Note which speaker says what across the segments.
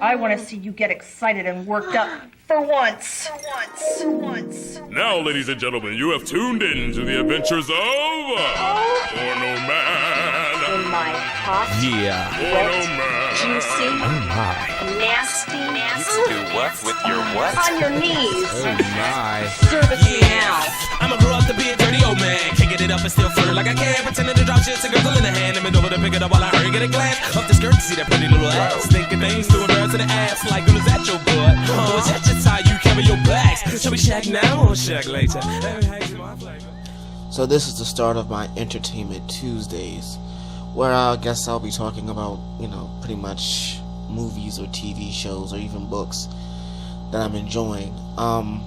Speaker 1: I want to see you get excited and worked up for once.
Speaker 2: Now, ladies and gentlemen, you have tuned in to the adventures of Porno Man.
Speaker 3: In my hot, wet, juicy, nasty,
Speaker 4: Do what with your what?
Speaker 3: on your knees.
Speaker 5: Oh my.
Speaker 3: Service me now.
Speaker 6: I'ma grow up to be a dirty old man. Kicking it up and still flirt like I can. Pretending to drop shit to girl in the hand. And bend over to pick it up while I hurry get a glance up the skirt to see that pretty little ass. Thinking things to embarrass to the ass. Like, girl, is that your butt? Or is that just how you carry your bags? Shall we shack now or shack later?
Speaker 5: So this is the start of my Entertainment Tuesdays, where I guess I'll be talking about, pretty much movies or TV shows or even books that I'm enjoying. I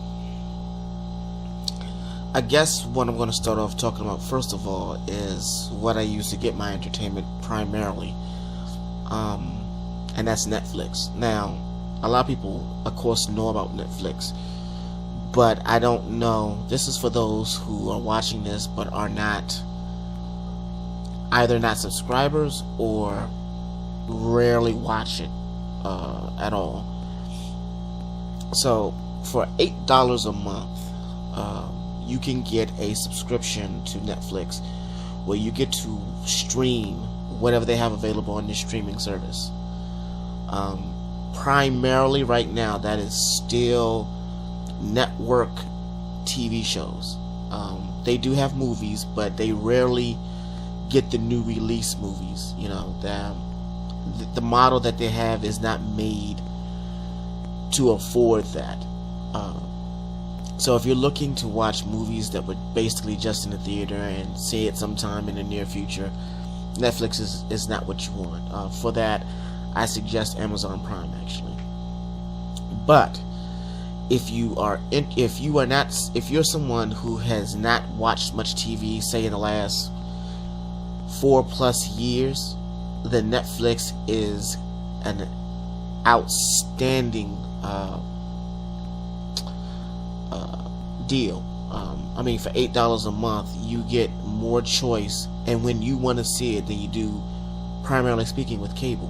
Speaker 5: guess what I'm going to start off talking about first of all is what I use to get my entertainment primarily, and that's Netflix. Now, a lot of people, of course, know about Netflix, but I don't know. This is for those who are watching this but are not either not subscribers or rarely watch it at all. So for $8 a month, you can get a subscription to Netflix where you get to stream whatever they have available on this streaming service. Primarily right now, that is still network TV shows. They do have movies, but they rarely get the new release movies. The model that they have is not made to afford that. So if you're looking to watch movies that were basically just in the theater and see it sometime in the near future, Netflix is not what you want. For that, I suggest Amazon Prime, actually. But if you're someone who has not watched much TV, say in the last 4+ years, then Netflix is an outstanding deal. For $8 a month, you get more choice, and when you want to see it, than you do, primarily speaking, with cable.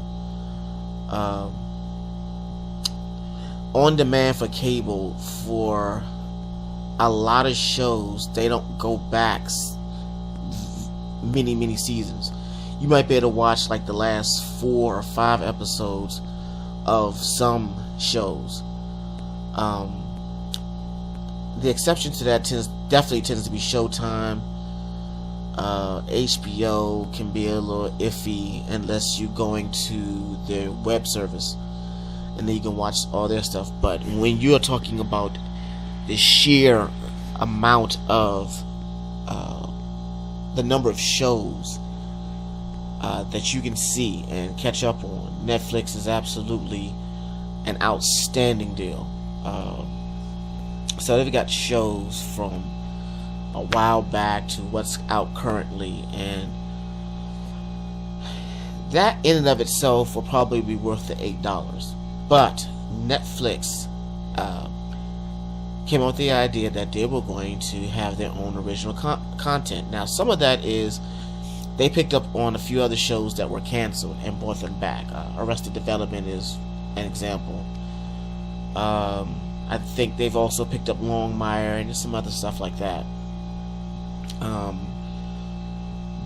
Speaker 5: On demand for cable, for a lot of shows, they don't go back many seasons. You might be able to watch like the last 4 or 5 episodes of some shows. The exception to that definitely tends to be Showtime. HBO can be a little iffy unless you're going to their web service, and then you can watch all their stuff. But when you're talking about the sheer amount of the number of shows that you can see and catch up on, Netflix is absolutely an outstanding deal. So they've got shows from a while back to what's out currently, and that in and of itself will probably be worth the $8. But Netflix came up with the idea that they were going to have their own original content. Now, some of that is they picked up on a few other shows that were canceled and brought them back. Arrested Development is an example. I think they've also picked up Longmire and some other stuff like that.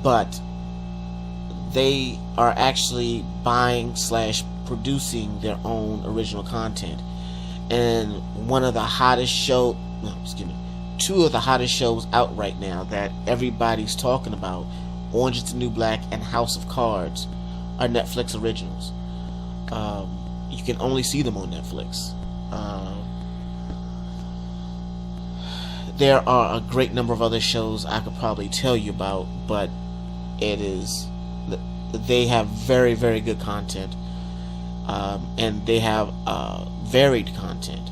Speaker 5: But they are actually buying / producing their own original content. And two of the hottest shows out right now that everybody's talking about, Orange is the New Black and House of Cards, are Netflix originals. You can only see them on Netflix. There are a great number of other shows I could probably tell you about, but they have very, very good content, and they have varied content.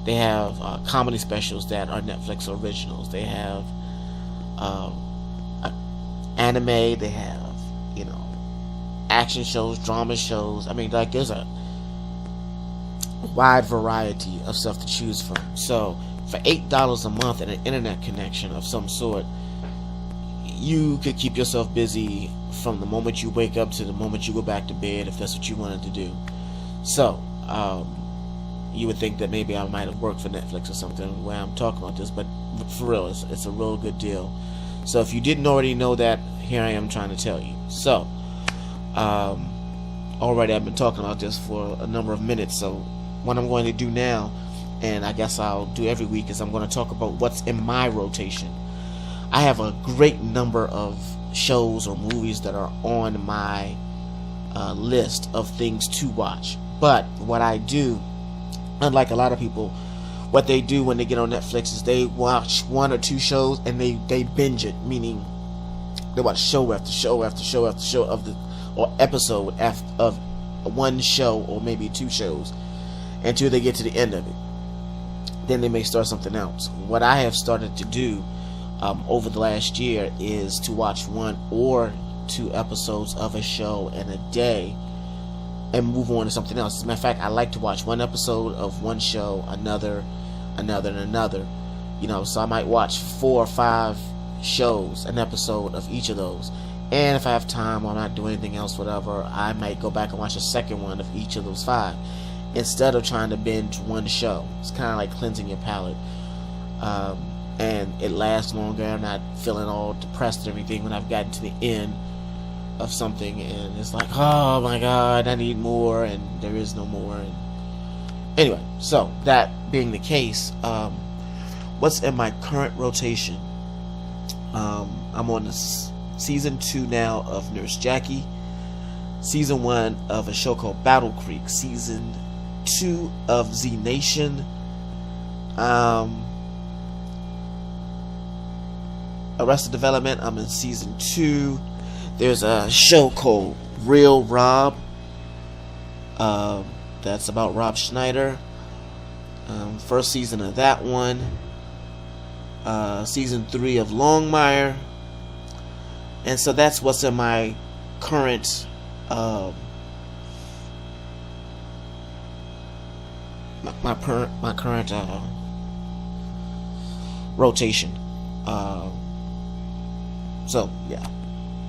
Speaker 5: They have comedy specials that are Netflix originals. They have anime. They have action shows, drama shows. There's a wide variety of stuff to choose from. So for $8 a month and an internet connection of some sort, you could keep yourself busy from the moment you wake up to the moment you go back to bed, if that's what you wanted to do. So You would think that maybe I might have worked for Netflix or something where I'm talking about this, but for real, it's a real good deal. So if you didn't already know that, here I am trying to tell you. So, already I've been talking about this for a number of minutes, so what I'm going to do now, and I guess I'll do every week, is I'm going to talk about what's in my rotation. I have a great number of shows or movies that are on my list of things to watch. But what I do, unlike a lot of people, what they do when they get on Netflix is they watch one or two shows and they binge it, meaning they watch show after show after show after show or episode of one show or maybe two shows until they get to the end of it. Then they may start something else. What I have started to do over the last year is to watch one or two episodes of a show in a day and move on to something else. As a matter of fact, I like to watch one episode of one show, another, and another. So I might watch 4 or 5 shows, an episode of each of those. And if I have time or I'm not doing anything else, whatever, I might go back and watch a second one of each of those 5 instead of trying to binge one show. It's kind of like cleansing your palate. And it lasts longer. I'm not feeling all depressed and everything when I've gotten to the end of something and it's like, oh my god, I need more, and there is no more. And anyway, so that being the case, what's in my current rotation? I'm on this season 2 now of Nurse Jackie, season 1 of a show called Battle Creek, season 2 of Z Nation, Arrested Development, I'm in season 2. There's a show called Real Rob, that's about Rob Schneider. First season of that one. Season 3 of Longmire. And so that's what's in my current my current rotation. So yeah,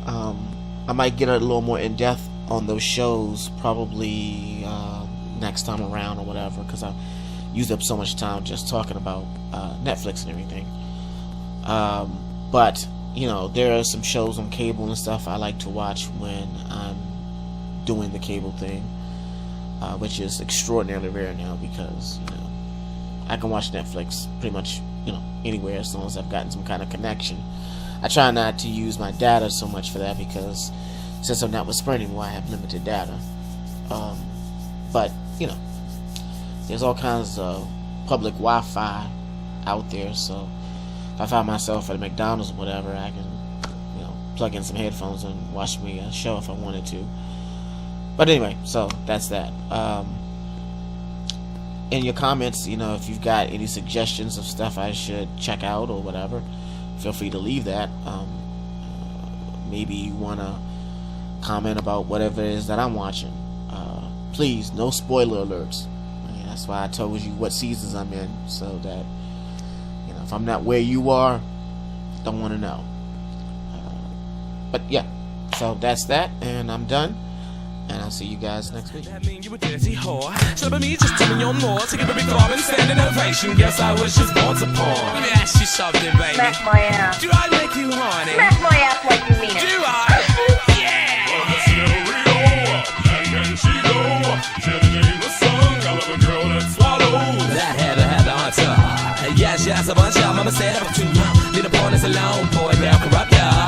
Speaker 5: I might get a little more in depth on those shows probably next time around or whatever, because I used up so much time just talking about Netflix and everything. But there are some shows on cable and stuff I like to watch when I'm doing the cable thing, which is extraordinarily rare now because I can watch Netflix pretty much anywhere as long as I've gotten some kind of connection. I try not to use my data so much for that because since I'm not with Sprint anymore, I have limited data. But there's all kinds of public Wi-Fi out there, so if I find myself at a McDonald's or whatever, I can plug in some headphones and watch me a show if I wanted to. But anyway, so that's that. In your comments, if you've got any suggestions of stuff I should check out or whatever, feel free to leave that. Maybe you want to comment about whatever it is that I'm watching. Please, no spoiler alerts. That's why I told you what seasons I'm in, so that if I'm not where you are, don't want to know. But yeah, so that's that, and I'm done. And I'll see you guys next week.
Speaker 6: That mean you a dirty whore? Slipping me just telling you more to give a big throb and stand ovation. Guess I was just born to porn. Let me ask you something, baby.
Speaker 1: Smack my ass.
Speaker 6: Do I make you horny?
Speaker 1: Smack my ass like you mean it.
Speaker 6: Do I? Yeah!
Speaker 2: Well, the scenario, and can she go? Share the name of song, I love a girl that swallows.
Speaker 6: That had the answer. Yes, a bunch of mama said I'm too young. Need a porn is alone, boy, now corrupt ya.